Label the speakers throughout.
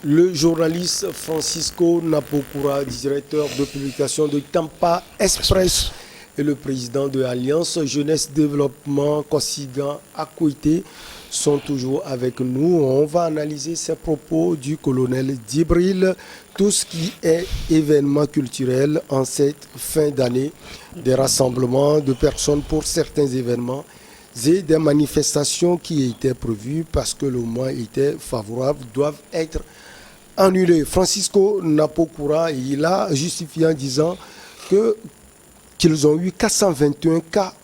Speaker 1: Le journaliste Francisco Napokura, directeur de publication de Tampa Express, et le président de l'Alliance Jeunesse Développement Kosigan Akoité sont toujours avec nous. On va analyser ces propos du colonel Djibril, tout ce qui est événement culturel en cette fin d'année, des rassemblements de personnes pour certains événements et des manifestations qui étaient prévues parce que le mois était favorable doivent être annulées. Francisco Napokura, il a justifié en disant qu'ils ont eu 421 cas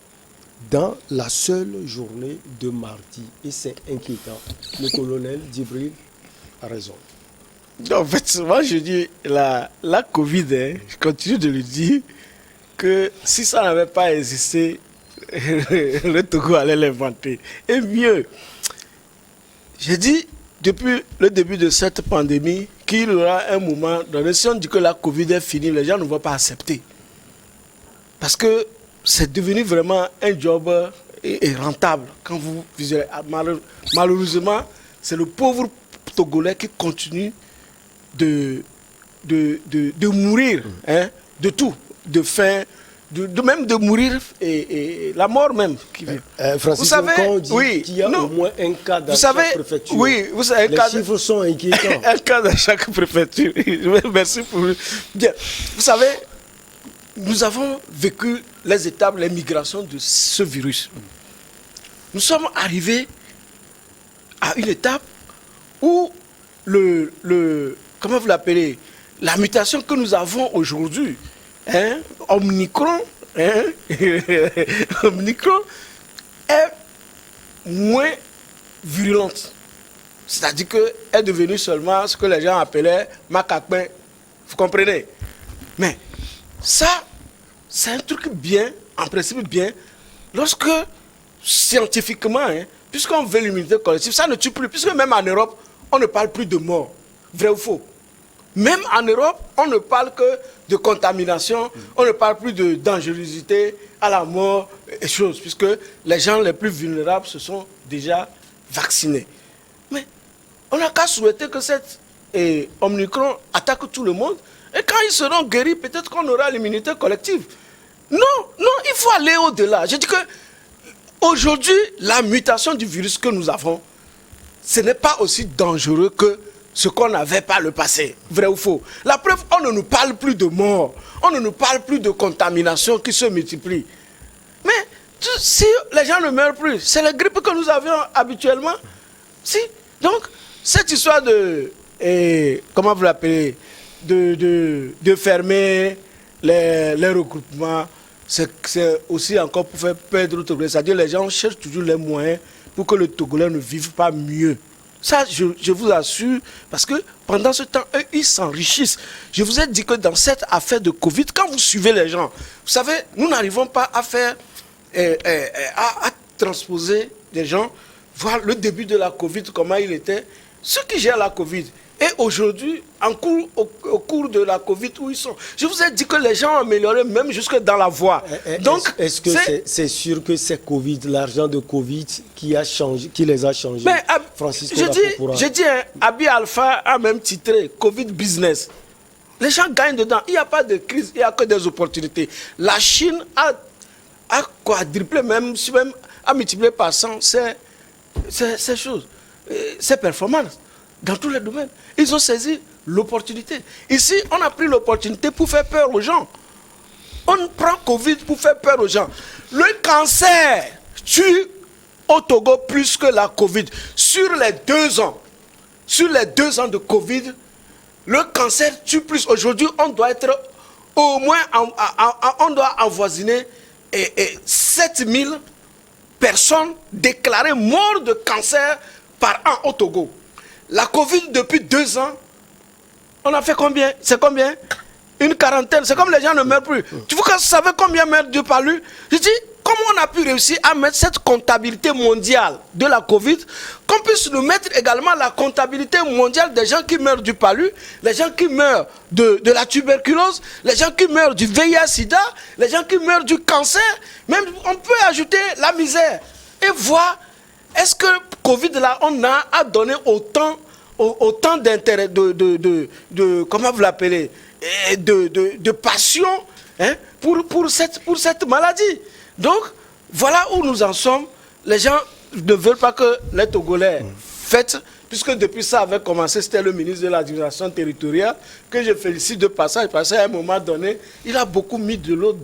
Speaker 1: dans la seule journée de mardi. Et c'est inquiétant. Le colonel Djibril a raison.
Speaker 2: En fait, moi je dis, la Covid, je continue de le dire, que si ça n'avait pas existé, le Togo allait l'inventer. Et mieux, j'ai dit depuis le début de cette pandémie qu'il y aura un moment donné, si on dit que la Covid est finie, les gens ne vont pas accepter. Parce que c'est devenu vraiment un job et rentable. Quand vous visualisez, malheureusement, c'est le pauvre Togolais qui continue de mourir, hein, de tout, de faim, même de mourir et la mort même qui vient.
Speaker 1: Vous savez, quand on dit qu'il y a au moins un cas dans chaque préfecture,
Speaker 2: oui, vous savez,
Speaker 1: les chiffres sont inquiétants.
Speaker 2: Un cas dans chaque préfecture. Merci pour... Bien, vous savez, nous avons vécu les étapes, les migrations de ce virus. Nous sommes arrivés à une étape où comment vous l'appelez, la mutation que nous avons aujourd'hui, hein, Omicron, hein, Omicron est moins virulente. C'est-à-dire qu'elle est devenue seulement ce que les gens appelaient macaquin. Vous comprenez? Mais ça, c'est un truc bien, en principe bien, lorsque scientifiquement, hein, puisqu'on veut l'immunité collective, ça ne tue plus, puisque même en Europe, on ne parle plus de mort. Vrai ou faux? Même en Europe, on ne parle que de contamination, on ne parle plus de dangerosité à la mort et choses, puisque les gens les plus vulnérables se sont déjà vaccinés. Mais on n'a qu'à souhaiter que cette Omicron attaque tout le monde, et quand ils seront guéris, peut-être qu'on aura l'immunité collective. Non, il faut aller au-delà. Je dis que aujourd'hui, la mutation du virus que nous avons, ce n'est pas aussi dangereux que ce qu'on n'avait pas le passé. Vrai ou faux? La preuve, on ne nous parle plus de mort. On ne nous parle plus de contamination qui se multiplie. Mais si les gens ne meurent plus, c'est la grippe que nous avions habituellement. Si. Donc, cette histoire de... comment vous l'appelez? De fermer les regroupements, c'est aussi encore pour faire perdre le Togolais. C'est-à-dire que les gens cherchent toujours les moyens pour que le Togolais ne vive pas mieux. Ça, je vous assure, parce que pendant ce temps, eux, ils s'enrichissent. Je vous ai dit que dans cette affaire de Covid, quand vous suivez les gens, vous savez, nous n'arrivons pas à faire, à transposer des gens, voir le début de la Covid, comment il était. Ceux qui gèrent la Covid, et aujourd'hui, au cours de la Covid, où ils sont. Je vous ai dit que les gens ont amélioré même jusque dans la voie. Donc,
Speaker 1: est-ce que c'est sûr que c'est Covid, l'argent de Covid qui les a changés?
Speaker 2: Mais,
Speaker 1: Francisco
Speaker 2: je dis, Abi Alpha a même titré Covid Business. Les gens gagnent dedans. Il n'y a pas de crise, il n'y a que des opportunités. La Chine a quadruplé, même a multiplié par 100 ces choses, ces performances. Dans tous les domaines. Ils ont saisi l'opportunité. Ici, on a pris l'opportunité pour faire peur aux gens. On prend Covid pour faire peur aux gens. Le cancer tue au Togo plus que la Covid. Sur les 2 ans de Covid, le cancer tue plus. Aujourd'hui, on doit être au moins, on doit avoisiner 7000 personnes déclarées mortes de cancer par an au Togo. La Covid, depuis 2 ans, on a fait combien? C'est combien? Une quarantaine. C'est comme les gens ne meurent plus. Tu savez combien meurent de palu? Je dis, comment on a pu réussir à mettre cette comptabilité mondiale de la Covid, qu'on puisse nous mettre également la comptabilité mondiale des gens qui meurent du palu, les gens qui meurent de la tuberculose, les gens qui meurent du VIH-Sida, les gens qui meurent du cancer. Même on peut ajouter la misère et voir. Est-ce que Covid, là, on a donné autant autant d'intérêt, comment vous l'appelez, de passion, hein, pour cette maladie. Donc, voilà où nous en sommes. Les gens ne veulent pas que les Togolais fêtent, puisque depuis ça avait commencé, c'était le ministre de l'administration territoriale, que je félicite de passage, parce qu'à un moment donné, il a beaucoup mis de l'eau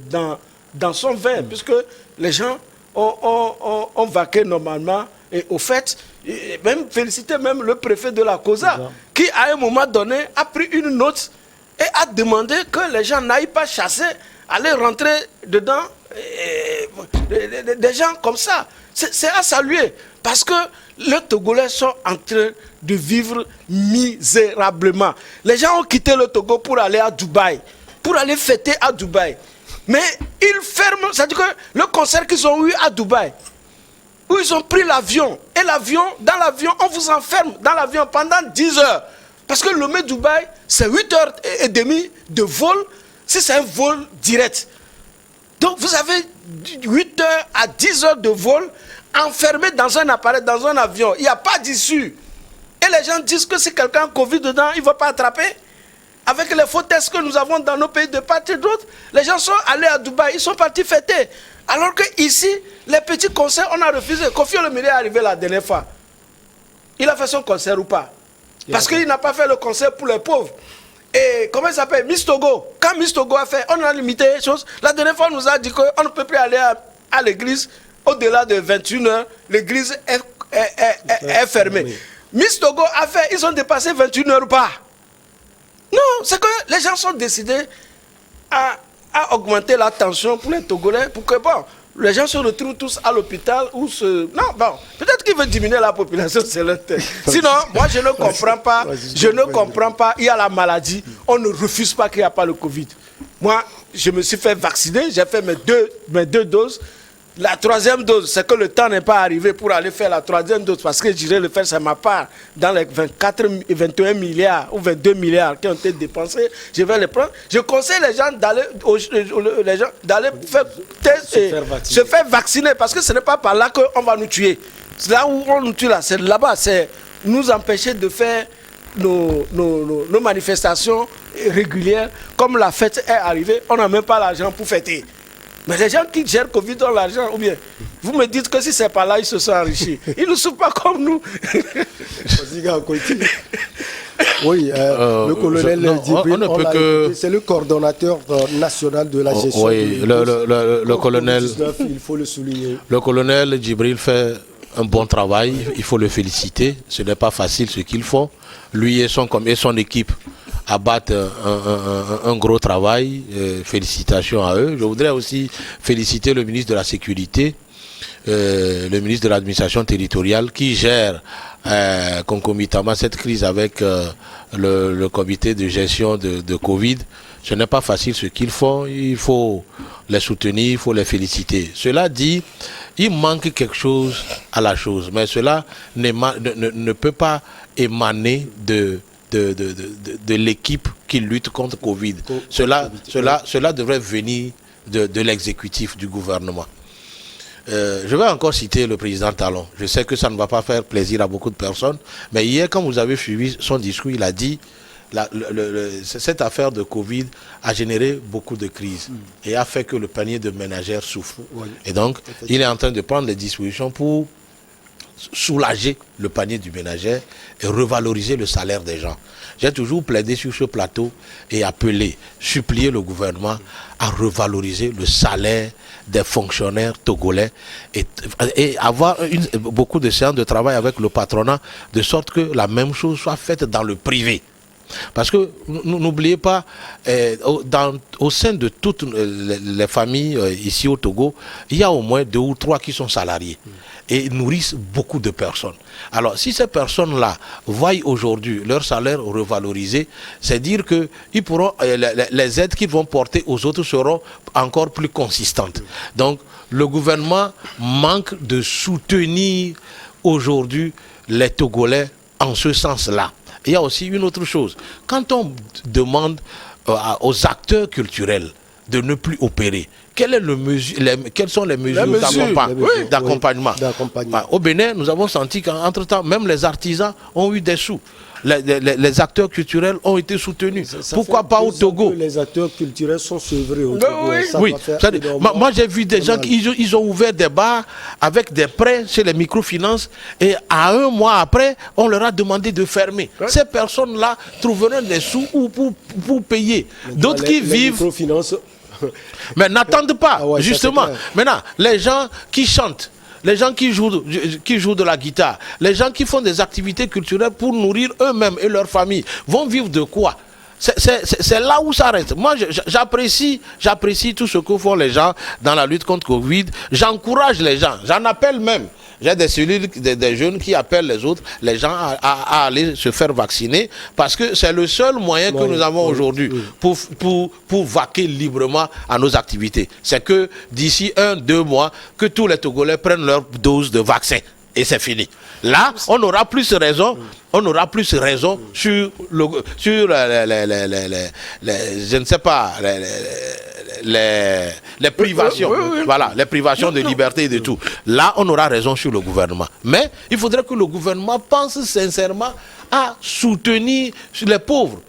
Speaker 2: dans son vin, puisque les gens ont vaqué normalement. Et au fait, même féliciter même le préfet de la COSA, qui à un moment donné a pris une note et a demandé que les gens n'aillent pas chasser, aller rentrer dedans des gens comme ça. C'est à saluer, parce que les Togolais sont en train de vivre misérablement. Les gens ont quitté le Togo pour aller à Dubaï, pour aller fêter à Dubaï. Mais ils ferment, c'est-à-dire que le concert qu'ils ont eu à Dubaï, où ils ont pris l'avion, et dans l'avion, on vous enferme dans l'avion pendant 10 heures. Parce que le Dubaï, c'est 8h30 de vol, si c'est un vol direct. Donc vous avez 8 heures à 10 heures de vol, enfermé dans un appareil, dans un avion. Il n'y a pas d'issue. Et les gens disent que si quelqu'un a Covid dedans, il ne va pas attraper. Avec les faux tests que nous avons dans nos pays de part et d'autre, les gens sont allés à Dubaï, ils sont partis fêter. Alors qu'ici, les petits concerts, on a refusé. Kofi Olomide est arrivé la dernière fois. Il a fait son concert ou pas? Parce qu'il n'a pas fait le concert pour les pauvres. Et comment il s'appelle? Miss Togo. Quand Miss Togo a fait, on a limité les choses. La dernière fois, on nous a dit qu'on ne peut plus aller à l'église au-delà de 21h. L'église est fermée. Oui. Miss Togo a fait, ils ont dépassé 21h ou pas? Non, c'est que les gens sont décidés à augmenter la tension pour les Togolais, pour que bon, les gens se retrouvent tous à l'hôpital ou Non, bon, peut-être qu'ils veulent diminuer la population, c'est leur tête. Sinon, moi je ne comprends pas, il y a la maladie, on ne refuse pas qu'il n'y a pas le Covid. Moi, je me suis fait vacciner, j'ai fait mes deux doses. La troisième dose, c'est que le temps n'est pas arrivé pour aller faire la troisième dose, parce que j'irai le faire, c'est ma part. Dans les 21 milliards ou 22 milliards qui ont été dépensés, je vais les prendre. Je conseille les gens d'aller se faire vacciner, parce que ce n'est pas par là qu'on va nous tuer. C'est là où on nous tue, là, c'est là-bas, c'est nous empêcher de faire nos manifestations régulières. Comme la fête est arrivée, on n'a même pas l'argent pour fêter. Mais les gens qui gèrent Covid ont l'argent, ou bien vous me dites que si c'est pas là, ils se sont enrichis. Ils ne sont pas comme nous.
Speaker 1: Oui, le colonel Djibril, c'est le coordonnateur national de la gestion.
Speaker 3: Oui, le colonel,
Speaker 1: il faut le souligner.
Speaker 3: Le colonel Djibril fait un bon travail, il faut le féliciter. Ce n'est pas facile ce qu'ils font. Lui et son équipe abattent un gros travail. Félicitations à eux. Je voudrais aussi féliciter le ministre de la Sécurité, le ministre de l'Administration territoriale qui gère concomitamment cette crise avec le comité de gestion de Covid. Ce n'est pas facile ce qu'ils font. Il faut les soutenir, il faut les féliciter. Cela dit, il manque quelque chose à la chose, mais cela ne peut pas émaner de l'équipe qui lutte contre Covid. Cela devrait venir de l'exécutif, du gouvernement. Je vais encore citer le président Talon. Je sais que ça ne va pas faire plaisir à beaucoup de personnes, mais hier, quand vous avez suivi son discours, il a dit cette affaire de Covid a généré beaucoup de crises et a fait que le panier de ménagères souffre. Oui. Et donc, il est en train de prendre des dispositions pour soulager le panier du ménagère et revaloriser le salaire des gens. J'ai toujours plaidé sur ce plateau et supplié le gouvernement à revaloriser le salaire des fonctionnaires togolais et avoir beaucoup de séances de travail avec le patronat, de sorte que la même chose soit faite dans le privé. Parce que n'oubliez pas, au sein de toutes les familles ici au Togo, il y a au moins 2 ou 3 qui sont salariés et nourrissent beaucoup de personnes. Alors si ces personnes-là voient aujourd'hui leur salaire revalorisé, c'est dire que ils pourront, les aides qu'ils vont porter aux autres seront encore plus consistantes. Donc le gouvernement manque de soutenir aujourd'hui les Togolais en ce sens-là. Il y a aussi une autre chose. Quand on demande aux acteurs culturels de ne plus opérer, quelles sont les mesures d'accompagnement? Au Bénin, nous avons senti qu'entre-temps, même les artisans ont eu des sous. les acteurs culturels ont été soutenus. Pourquoi pas au Togo?
Speaker 1: Les acteurs culturels sont sevrés au Togo.
Speaker 3: Oui, moi j'ai vu des gens qui ils ont ouvert des bars avec des prêts chez les microfinances et à un mois après, on leur a demandé de fermer. Ces personnes-là trouveront des sous pour payer. D'autres qui vivent... Mais n'attendent pas, justement. Maintenant, les gens qui chantent, les gens qui jouent de la guitare, les gens qui font des activités culturelles pour nourrir eux-mêmes et leur famille, vont vivre de quoi? C'est là où ça reste. Moi, j'apprécie tout ce que font les gens dans la lutte contre Covid. J'encourage les gens, j'en appelle même. J'ai des cellules, des jeunes qui appellent les gens à aller se faire vacciner parce que c'est le seul moyen que nous avons aujourd'hui pour vaquer librement à nos activités. C'est que d'ici 1-2 mois, que tous les Togolais prennent leur dose de vaccin. Et c'est fini. Là, on aura plus raison. On aura plus raison sur je ne sais pas, les privations. Voilà, les privations de liberté et de tout. Là, on aura raison sur le gouvernement. Mais il faudrait que le gouvernement pense sincèrement à soutenir les pauvres,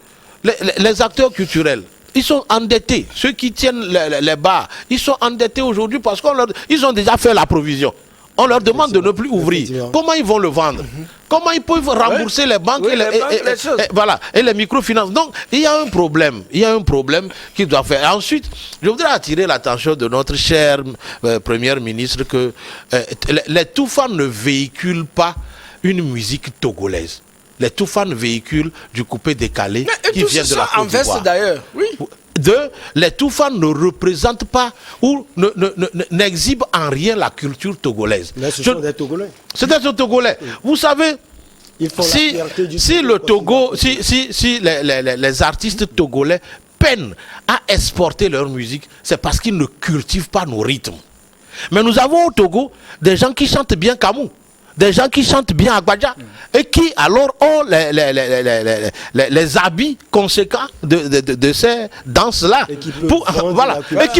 Speaker 3: les acteurs culturels. Ils sont endettés. Ceux qui tiennent les bars, ils sont endettés aujourd'hui parce qu'ils ont déjà fait la provision. On leur demande de ne plus ouvrir. Comment ils vont le vendre? Comment ils peuvent rembourser les banques et les microfinances? Donc, il y a un problème. Il y a un problème qui doit faire. Et ensuite, je voudrais attirer l'attention de notre cher Premier ministre que les Toufans ne véhiculent pas une musique togolaise. Les Toufans véhiculent du coupé-décalé qui vient de la Côte d'Ivoire.
Speaker 2: D'ailleurs, oui.
Speaker 3: Les Toufans ne représentent pas ou n'exhibent en rien la culture togolaise.
Speaker 1: Mais ce sont des Togolais.
Speaker 3: C'est des Togolais. Vous savez, si le Togo, si les artistes togolais peinent à exporter leur musique, c'est parce qu'ils ne cultivent pas nos rythmes. Mais nous avons au Togo des gens qui chantent bien Kamou, des gens qui chantent bien Agbadja et qui alors ont les habits conséquents de ces danses-là. Et qui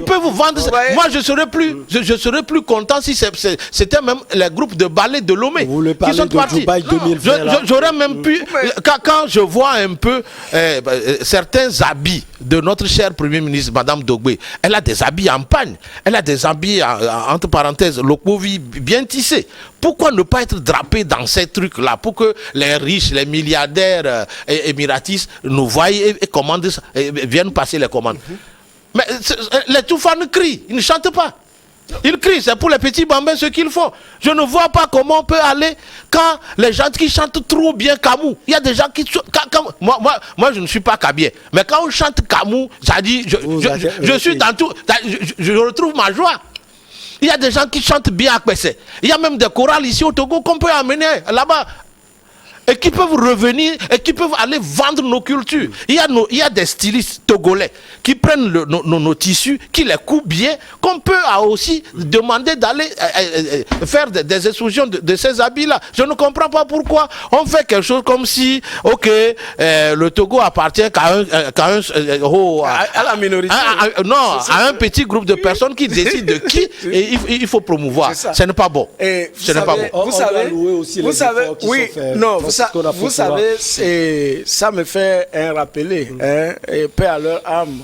Speaker 3: peuvent vous vendre. Moi, je serais plus content si c'était même les groupes de ballet de Lomé qui sont partis. J'aurais même pu, quand je vois un peu certains habits de notre cher Premier ministre, Madame Dogbe, elle a des habits en pagne, elle a des habits, entre parenthèses, locovi bien tissés. Pourquoi ne pas être drapé dans ces trucs-là pour que les riches, les milliardaires émiratistes nous voient et commandent, viennent passer les commandes? Mais les Toufans crient, ils ne chantent pas. Ils crient, c'est pour les petits bambins ce qu'ils font. Je ne vois pas comment on peut aller quand les gens qui chantent trop bien Kamou. Il y a des gens qui... Moi, je ne suis pas kabien. Mais quand on chante Kamou, ça dit, je suis dans tout... Je retrouve ma joie. Il y a des gens qui chantent bien à Kwese. Il y a même des chorales ici au Togo qu'on peut amener là-bas. Et qui peuvent revenir et qui peuvent aller vendre nos cultures. Il y a des stylistes togolais qui prennent nos tissus, qui les coupent bien, qu'on peut aussi demander d'aller faire des expositions de ces habits-là. Je ne comprends pas pourquoi on fait quelque chose comme si, le Togo appartient qu'à
Speaker 2: la minorité.
Speaker 3: À un petit groupe de personnes qui décident de qui et il faut promouvoir. Ce n'est pas bon. Ce n'est pas bon.
Speaker 2: Vous savez, oui, non, vous savez, ça me fait rappeler, paix à leur âme,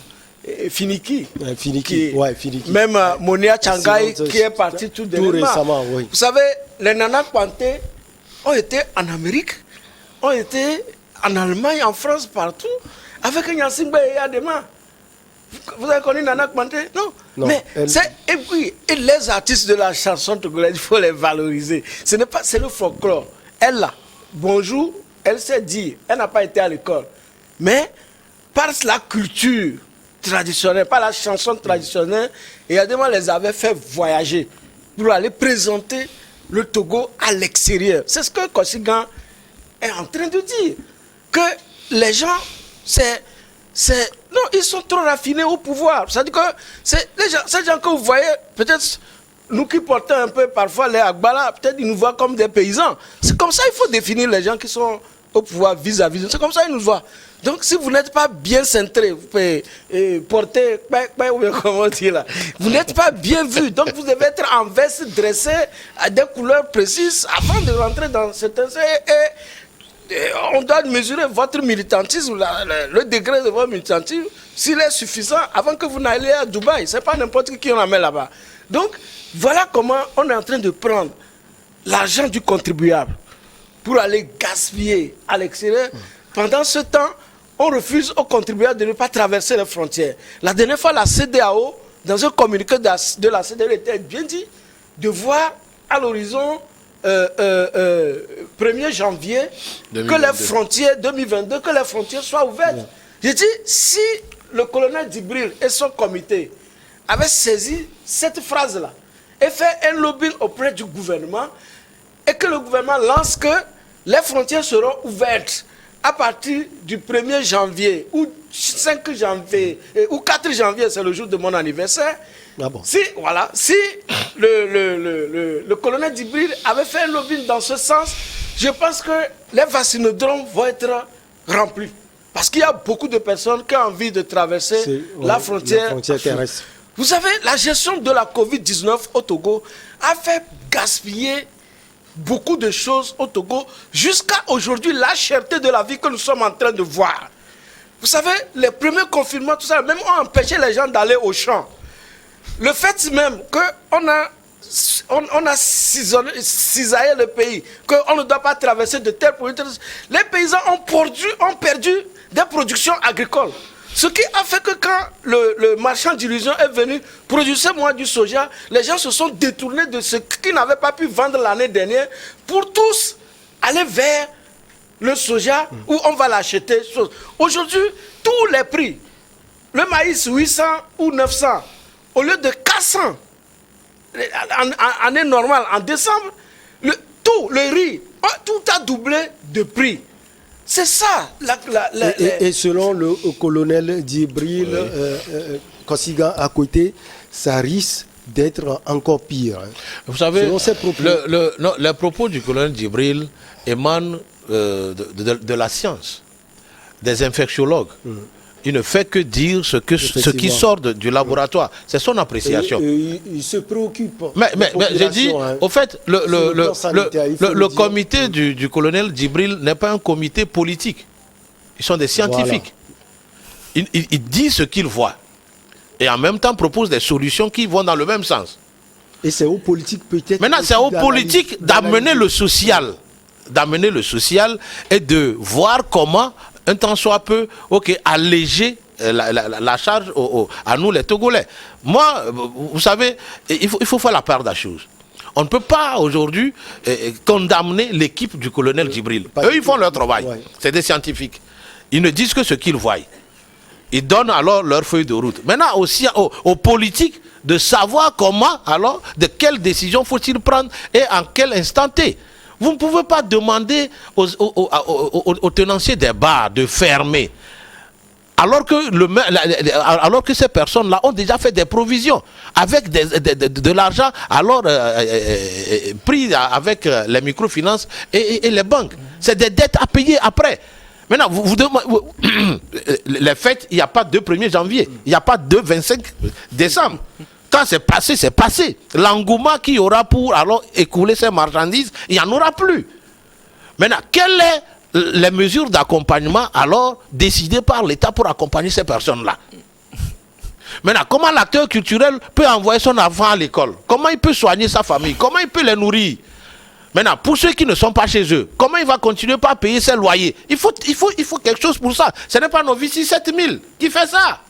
Speaker 2: Finiki. Finiki. Même Monia Changai qui est parti tout récemment. Oui. Vous savez, les Nana Kwanté ont été en Amérique, ont été en Allemagne, en France, partout, avec un Yassingbe et Adema. Vous avez connu Nana Kwanté? Non. Mais et puis, les artistes de la chanson togolaise, il faut les valoriser. Ce n'est pas, c'est le folklore. Elle là. Bonjour, elle sait dire, elle n'a pas été à l'école, mais par la culture traditionnelle, par la chanson traditionnelle, et Adema les avait fait voyager pour aller présenter le Togo à l'extérieur. C'est ce que Kosigan est en train de dire, que les gens, non, ils sont trop raffinés au pouvoir. C'est-à-dire que ces gens que vous voyez, peut-être... Nous qui portons un peu parfois les Agbala, peut-être ils nous voient comme des paysans. C'est comme ça qu'il faut définir les gens qui sont au pouvoir vis-à-vis. C'est comme ça qu'ils nous voient. Donc si vous n'êtes pas bien centré, vous pouvez porter, comment dire là, vous n'êtes pas bien vu. Donc vous devez être en veste dressée à des couleurs précises avant de rentrer dans certains... on doit mesurer votre militantisme, le degré de votre militantisme, s'il est suffisant avant que vous n'alliez à Dubaï. Ce n'est pas n'importe qui on en met là-bas. Donc, voilà comment on est en train de prendre l'argent du contribuable pour aller gaspiller à l'extérieur. Pendant ce temps, on refuse aux contribuables de ne pas traverser les frontières. La dernière fois, la CEDEAO, dans un communiqué de la CEDEAO, était bien dit de voir à l'horizon 1er janvier 2022. Que les frontières 2022, que les frontières soient ouvertes. J'ai dit, si le colonel Djibril et son comité avaient saisi cette phrase-là et fait un lobbying auprès du gouvernement et que le gouvernement lance que les frontières seront ouvertes à partir du 1er janvier ou 5 janvier ou 4 janvier, c'est le jour de mon anniversaire.
Speaker 1: Ah bon.
Speaker 2: Si le colonel Djibril avait fait un lobbying dans ce sens, je pense que les vaccinodromes vont être remplis. Parce qu'il y a beaucoup de personnes qui ont envie de traverser la frontière
Speaker 1: terrestre.
Speaker 2: Vous savez, la gestion de la Covid-19 au Togo a fait gaspiller beaucoup de choses au Togo, jusqu'à aujourd'hui, la cherté de la vie que nous sommes en train de voir. Vous savez, les premiers confinements, tout ça, même ont empêché les gens d'aller au champ. Le fait même qu'on a cisaillé le pays, qu'on ne doit pas traverser de tels produits, les paysans ont perdu des productions agricoles. Ce qui a fait que quand le marchand d'illusion est venu produire moi du soja, les gens se sont détournés de ce qu'ils n'avaient pas pu vendre l'année dernière pour tous aller vers le soja où on va l'acheter. Aujourd'hui, tous les prix, le maïs 800 ou 900, au lieu de 400, en année normale, en décembre, le riz, tout a doublé de prix. C'est ça.
Speaker 1: Et selon le colonel Djibril, Kosiga à côté, ça risque d'être encore pire. Hein.
Speaker 3: Vous savez, les propos du colonel Djibril émanent de la science, des infectiologues. Il ne fait que dire ce qui sort du laboratoire. C'est son appréciation.
Speaker 1: Il se préoccupe.
Speaker 3: Mais j'ai dit, au fait, le comité du colonel Djibril n'est pas un comité politique. Ils sont des scientifiques. Voilà. Ils disent ce qu'ils voient. Et en même temps proposent des solutions qui vont dans le même sens.
Speaker 1: Et c'est aux politiques peut-être...
Speaker 3: Maintenant, c'est aux politiques d'amener le social. D'amener le social et de voir comment... un temps soit peu, alléger la charge à nous les Togolais. Moi, vous savez, il faut faire la part des choses. On ne peut pas aujourd'hui condamner l'équipe du colonel Djibril. Eux, ils font leur travail. Ouais. C'est des scientifiques. Ils ne disent que ce qu'ils voient. Ils donnent alors leur feuille de route. Maintenant, aussi aux politiques de savoir comment, alors, de quelles décisions faut-il prendre et en quel instant T. Vous ne pouvez pas demander aux tenanciers des bars de fermer. Alors que ces personnes-là ont déjà fait des provisions avec de l'argent alors pris avec les microfinances et les banques. C'est des dettes à payer après. Maintenant, les fêtes, il n'y a pas de 1er janvier, il n'y a pas de 25 décembre. Quand c'est passé, c'est passé. L'engouement qu'il y aura pour alors écouler ces marchandises, il n'y en aura plus. Maintenant, quelles sont les mesures d'accompagnement alors décidées par l'État pour accompagner ces personnes-là? Maintenant, comment l'acteur culturel peut envoyer son enfant à l'école? Comment il peut soigner sa famille? Comment il peut les nourrir? Maintenant, pour ceux qui ne sont pas chez eux, comment il va continuer par payer ses loyers? Il faut quelque chose pour ça. Ce n'est pas Novici 7000 qui fait ça.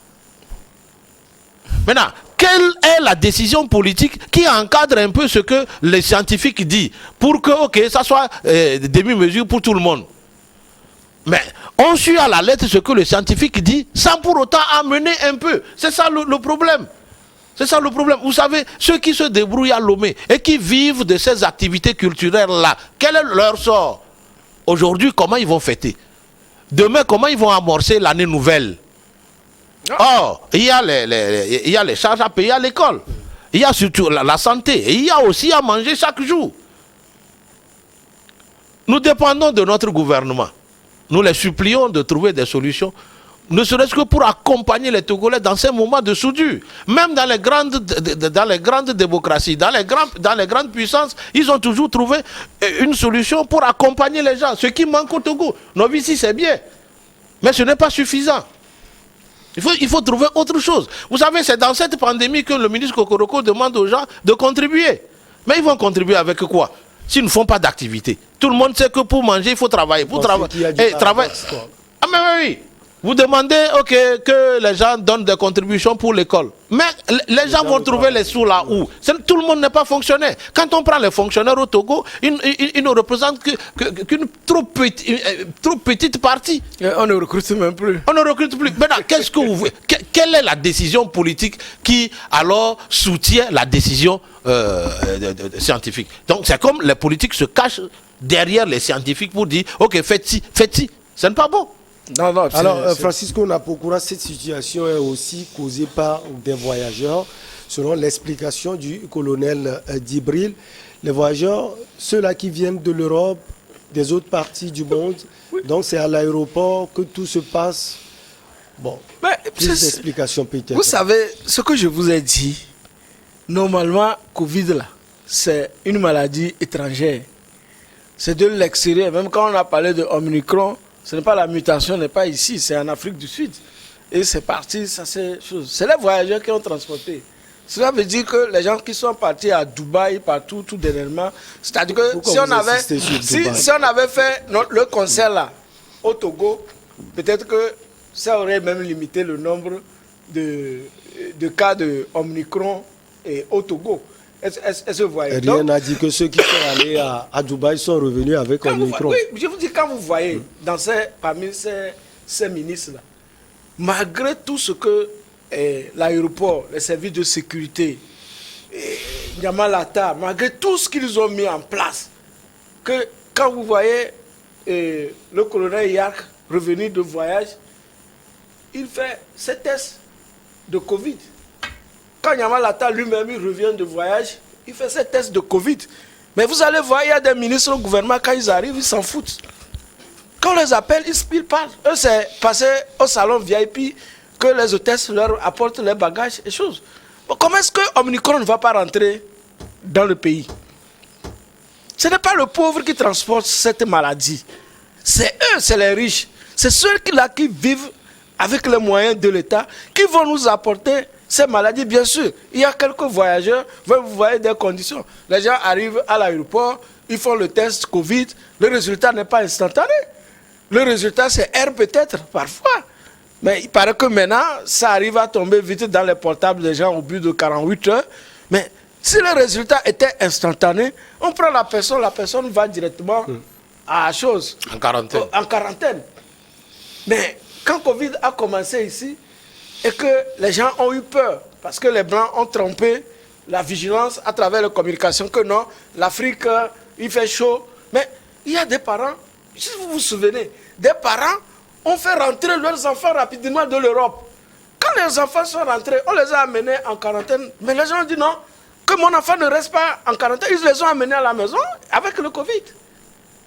Speaker 3: Maintenant, quelle est la décision politique qui encadre un peu ce que les scientifiques disent pour que, ça soit des demi-mesures pour tout le monde? Mais on suit à la lettre ce que le scientifique dit sans pour autant amener un peu. C'est ça le problème. C'est ça le problème. Vous savez, ceux qui se débrouillent à Lomé et qui vivent de ces activités culturelles-là, quel est leur sort? Aujourd'hui, comment ils vont fêter? Demain, comment ils vont amorcer l'année nouvelle? Or, il y a les charges à payer à l'école. Il y a surtout la santé. Et il y a aussi à manger chaque jour. Nous dépendons de notre gouvernement. Nous les supplions de trouver des solutions ne serait-ce que pour accompagner les Togolais dans ces moments de soudure. Même dans les grandes démocraties, dans les grandes puissances, ils ont toujours trouvé une solution pour accompagner les gens. Ce qui manque au Togo. Novici, c'est bien, mais ce n'est pas suffisant. Il faut trouver autre chose. Vous savez, c'est dans cette pandémie que le ministre Kokoroko demande aux gens de contribuer. Mais ils vont contribuer avec quoi? S'ils ne font pas d'activité. Tout le monde sait que pour manger, il faut travailler. Pour travailler. Ah mais oui. Vous demandez que les gens donnent des contributions pour l'école. Mais les gens vont trouver les sous là où? Tout le monde n'est pas fonctionnaire. Quand on prend les fonctionnaires au Togo, ils ne représentent qu'une trop petite partie.
Speaker 2: Et on ne recrute même plus.
Speaker 3: On ne recrute plus. Maintenant, qu'est-ce que vous quelle est la décision politique qui alors soutient la décision scientifique? Donc c'est comme les politiques se cachent derrière les scientifiques pour dire ok, faites-ci. Ce n'est pas bon.
Speaker 2: Non,
Speaker 1: alors, Francisco Napokura, cette situation est aussi causée par des voyageurs. Selon l'explication du colonel Djibril, les voyageurs, ceux-là qui viennent de l'Europe, des autres parties du monde, oui. Donc c'est à l'aéroport que tout se passe. Bon, plus d'explications peut-être.
Speaker 2: Vous savez, ce que je vous ai dit, normalement, Covid, là, c'est une maladie étrangère. C'est de l'extérieur. Même quand on a parlé de Omicron, ce n'est pas la mutation, n'est pas ici, c'est en Afrique du Sud. Et c'est parti, ça c'est chose. C'est les voyageurs qui ont transporté. Cela veut dire que les gens qui sont partis à Dubaï, partout, tout dernièrement, c'est-à-dire que si on avait fait le concert là, au Togo, peut-être que ça aurait même limité le nombre de cas de Omicron au Togo. Est-ce que vous voyez?
Speaker 1: Rien n'a dit que ceux qui sont allés à Dubaï sont revenus avec Omicron.
Speaker 2: Oui, je vous dis, quand vous voyez parmi ces ministres-là, malgré tout ce que l'aéroport, les services de sécurité, Yamalata, malgré tout ce qu'ils ont mis en place, que quand vous voyez le colonel Yark revenir de voyage, il fait ses tests de Covid. Quand Yamalata lui-même revient de voyage, il fait ses tests de Covid. Mais vous allez voir, il y a des ministres au gouvernement, quand ils arrivent, ils s'en foutent. Quand on les appelle, ils parlent. Eux, c'est passer au salon VIP que les hôtesses leur apportent les bagages et choses. Bon, comment est-ce que Omicron ne va pas rentrer dans le pays? Ce n'est pas le pauvre qui transporte cette maladie. C'est eux, c'est les riches. C'est ceux-là qui vivent avec les moyens de l'État qui vont nous apporter ces maladies. Bien sûr, il y a quelques voyageurs, vous voyez des conditions. Les gens arrivent à l'aéroport, ils font le test Covid, le résultat n'est pas instantané. Le résultat, c'est R peut-être, parfois. Mais il paraît que maintenant, ça arrive à tomber vite dans les portables des gens au bout de 48 heures. Mais si le résultat était instantané, on prend la personne va directement à la chose.
Speaker 3: En quarantaine.
Speaker 2: En quarantaine. Mais quand Covid a commencé ici, et que les gens ont eu peur, parce que les Blancs ont trompé la vigilance à travers les communications, que non, l'Afrique, il fait chaud. Mais il y a des parents, si vous vous souvenez, des parents ont fait rentrer leurs enfants rapidement de l'Europe. Quand les enfants sont rentrés, on les a amenés en quarantaine. Mais les gens ont dit non, que mon enfant ne reste pas en quarantaine. Ils les ont amenés à la maison avec le Covid.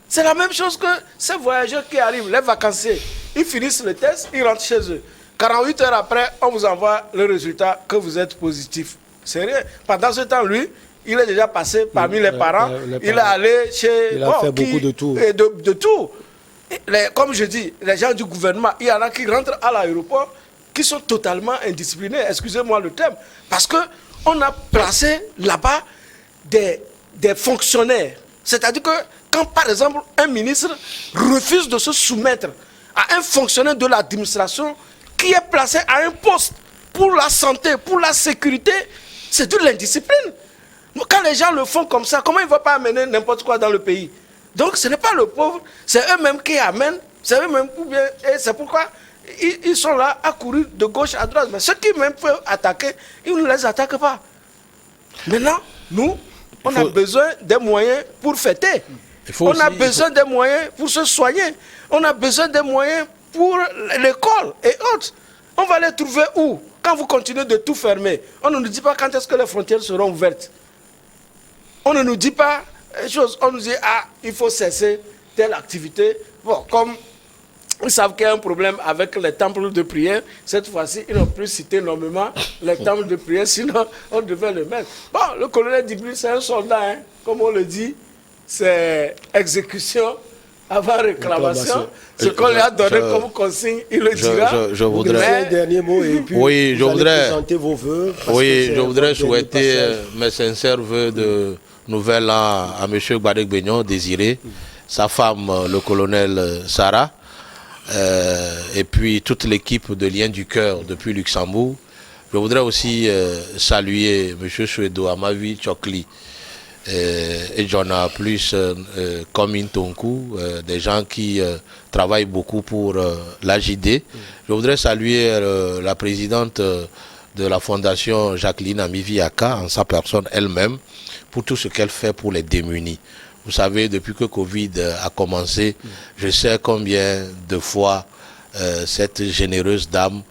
Speaker 2: C'est la même chose que ces voyageurs qui arrivent, les vacanciers. Ils finissent le test, ils rentrent chez eux. 48 heures après, on vous envoie le résultat que vous êtes positif. C'est rien. Pendant ce temps, lui, il est déjà passé parmi les parents. Il est allé chez...
Speaker 1: Il a fait beaucoup de tours.
Speaker 2: De tout. Comme je dis, les gens du gouvernement, il y en a qui rentrent à l'aéroport qui sont totalement indisciplinés. Excusez-moi le terme. Parce qu'on a placé là-bas des fonctionnaires. C'est-à-dire que quand, par exemple, un ministre refuse de se soumettre à un fonctionnaire de l'administration qui est placé à un poste pour la santé, pour la sécurité, c'est de l'indiscipline. Quand les gens le font comme ça, comment ils ne vont pas amener n'importe quoi dans le pays? Donc ce n'est pas le pauvre, c'est eux-mêmes qui amènent, c'est eux-mêmes, et c'est pourquoi ils sont là à courir de gauche à droite. Mais ceux qui même peuvent attaquer, ils ne les attaquent pas. Maintenant, nous, on a besoin des moyens pour fêter. On a besoin des moyens pour se soigner. On a besoin des moyens pour l'école et autres. On va les trouver où? Quand vous continuez de tout fermer, on ne nous dit pas quand est-ce que les frontières seront ouvertes. On ne nous dit pas chose. On nous dit, ah, il faut cesser telle activité. Bon, comme Ils savent qu'il y a un problème avec les temples de prière. Cette fois-ci, ils n'ont plus cité nommément les temples de prière, sinon on devait le mettre. Bon, le colonel Djibril, c'est un soldat, hein, comme on le dit. C'est exécution avant réclamation. Ce qu'on lui a donné comme consigne, il le dira.
Speaker 3: Je voudrais...
Speaker 1: Un dernier mot et puis
Speaker 3: oui, je voudrais
Speaker 1: présenter vos vœux.
Speaker 3: Oui, je voudrais souhaiter mes sincères vœux de nouvel an à M. Gbadek Beignon, Désiré, sa femme, le colonel Sarah, et puis toute l'équipe de Liens du Cœur depuis Luxembourg. Je voudrais aussi saluer M. Chouedo Amavi Chokli et j'en ai plus comme Intonku, des gens qui travaillent beaucoup pour l'AJD. Je voudrais saluer la présidente de la fondation Jacqueline Amivi Aka, en sa personne elle-même, pour tout ce qu'elle fait pour les démunis. Vous savez, depuis que Covid a commencé, je sais combien de fois cette généreuse dame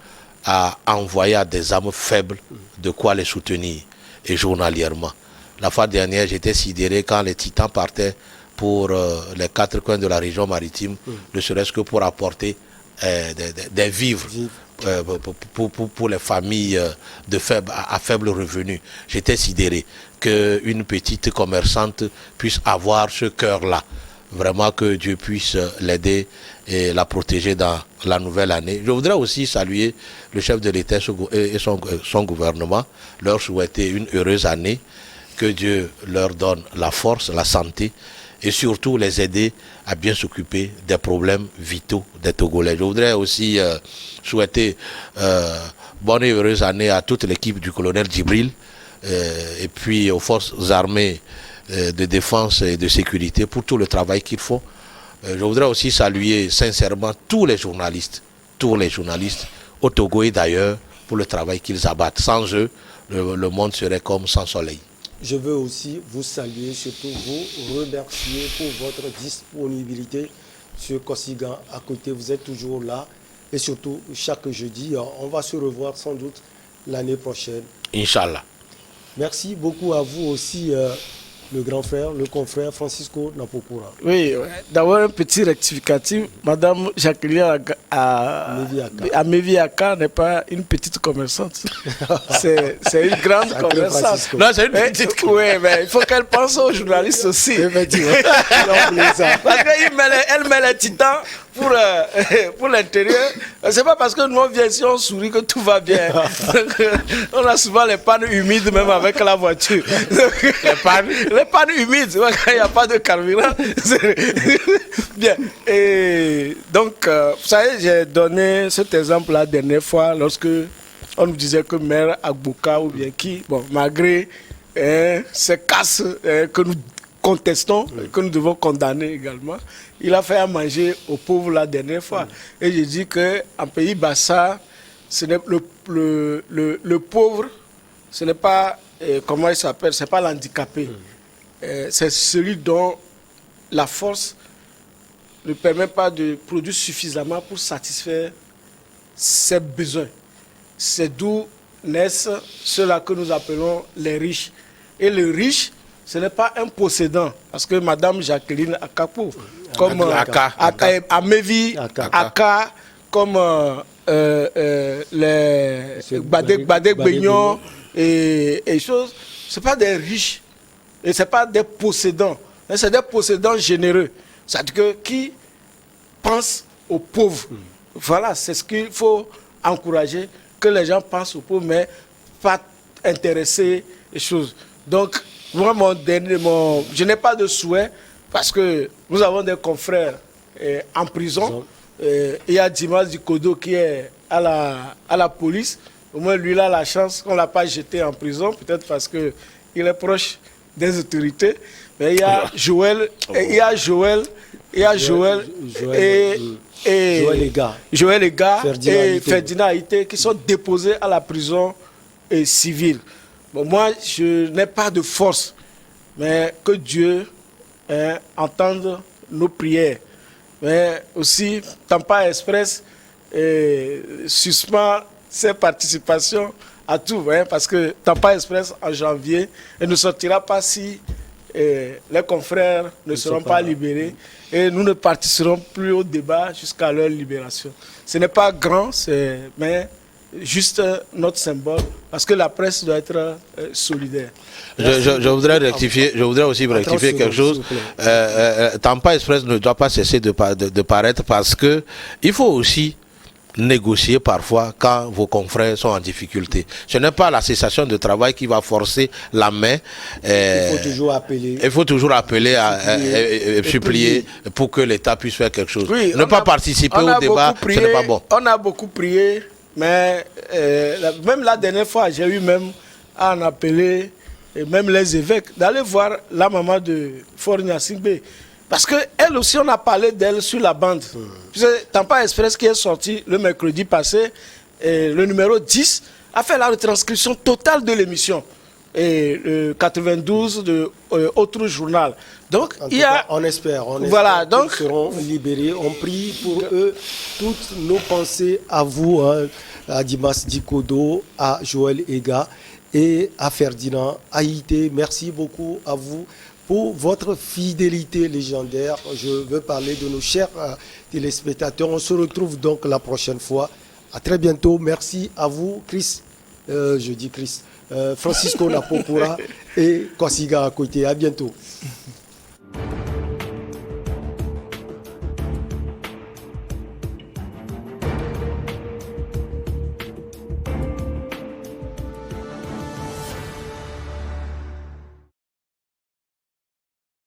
Speaker 3: a envoyé à des âmes faibles de quoi les soutenir, et journalièrement. La fois dernière, j'étais sidéré quand les titans partaient pour les 4 coins de la région maritime, ne serait-ce que pour apporter des vivres pour les familles à faible revenu. J'étais sidéré qu'une petite commerçante puisse avoir ce cœur-là. Vraiment que Dieu puisse l'aider et la protéger dans la nouvelle année. Je voudrais aussi saluer le chef de l'État et son gouvernement, leur souhaiter une heureuse année, que Dieu leur donne la force, la santé et surtout les aider à bien s'occuper des problèmes vitaux des Togolais. Je voudrais aussi souhaiter bonne et heureuse année à toute l'équipe du colonel Djibril et puis aux forces armées de défense et de sécurité pour tout le travail qu'ils font. Je voudrais aussi saluer sincèrement tous les journalistes au Togo et d'ailleurs pour le travail qu'ils abattent. Sans eux, le monde serait comme sans soleil.
Speaker 1: Je veux aussi vous saluer, surtout vous remercier pour votre disponibilité sur Kosigan à côté. Vous êtes toujours là et surtout chaque jeudi. On va se revoir sans doute l'année prochaine.
Speaker 3: Inch'Allah.
Speaker 1: Merci beaucoup à vous aussi, le grand frère, le confrère Francisco Napokura.
Speaker 2: Oui, d'abord un petit rectificatif. Madame Jacqueline Ameviaka n'est pas une petite commerçante. C'est une grande commerçante.
Speaker 3: Non, c'est une petite.
Speaker 2: Oui, mais il faut qu'elle pense aux journalistes aussi.
Speaker 1: Effectivement.
Speaker 2: Parce qu'elle met les titans pour l'intérieur. C'est pas parce que nous on vient ici, on sourit que tout va bien. On a souvent les pannes humides même avec la voiture. Les pannes humides, quand il n'y a pas de carburant. Bien. Et donc, vous savez, j'ai donné cet exemple la dernière fois lorsque on nous disait que Maire Agbouka ou bien qui, bon, malgré ces casses que nous contestons, que nous devons condamner également, il a fait à manger aux pauvres la dernière fois. Et j'ai dit qu'en pays Bassa, ce n'est le pauvre, ce n'est pas, comment il s'appelle, ce n'est pas l'handicapé. C'est celui dont la force ne permet pas de produire suffisamment pour satisfaire ses besoins. C'est d'où naissent ceux-là que nous appelons les riches. Et le riche, ce n'est pas un possédant, parce que Madame Jacqueline Akapo, comme Amevi Aka, comme les Gbadek Beignon et choses, ce ne sont pas des riches et ce n'est pas des possédants, c'est des possédants généreux, c'est-à-dire que qui pensent aux pauvres. Voilà, c'est ce qu'il faut encourager, que les gens pensent aux pauvres, mais pas intéresser les choses. Donc, moi, je n'ai pas de souhait parce que nous avons des confrères en prison. Il y a Dimas Dikodo qui est à la police. Au moins, lui, il a la chance qu'on ne l'a pas jeté en prison, peut-être parce qu'il est proche des autorités. Mais il y a Joël, Joël Ega et Ferdinand Haïté qui sont déposés à la prison civile. Bon, moi, je n'ai pas de force, mais que Dieu entende nos prières. Mais aussi, Tampa Express suspend ses participations à tout, parce que Tampa Express, en janvier, ne sortira pas si les confrères ne seront pas libérés et nous ne participerons plus au débat jusqu'à leur libération. Ce n'est pas grand, mais juste notre symbole, parce que la presse doit être solidaire.
Speaker 3: Je voudrais rectifier, je voudrais aussi rectifier quelque chose. Tampa Express ne doit pas cesser de paraître parce que il faut aussi négocier parfois quand vos confrères sont en difficulté. Ce n'est pas la cessation de travail qui va forcer la main.
Speaker 1: Il faut toujours appeler.
Speaker 3: Il faut toujours appeler supplier pour que l'État puisse faire quelque chose.
Speaker 2: Oui,
Speaker 3: ne pas participer au débat, ce n'est pas bon.
Speaker 2: On a beaucoup prié, mais même la dernière fois, j'ai eu même à en appeler, et même les évêques, d'aller voir la maman de Fornia Singbe. Parce qu'elle aussi, on a parlé d'elle sur la bande. Tampa Express qui est sorti le mercredi passé, le numéro 10, a fait la retranscription totale de l'émission. Et le 92 de Autre Journal. Donc, il y a...
Speaker 1: On espère
Speaker 2: voilà, donc,
Speaker 1: qu'ils seront libérés. On prie pour eux. Toutes nos pensées à vous, hein, à Dimas Dikodo, à Joël Ega et à Ferdinand Haïté. Merci beaucoup à vous pour votre fidélité légendaire. Je veux parler de nos chers téléspectateurs. On se retrouve donc la prochaine fois. À très bientôt. Merci à vous, Chris. Je dis Chris. Francisco Napokura et Kosiga à côté. À bientôt.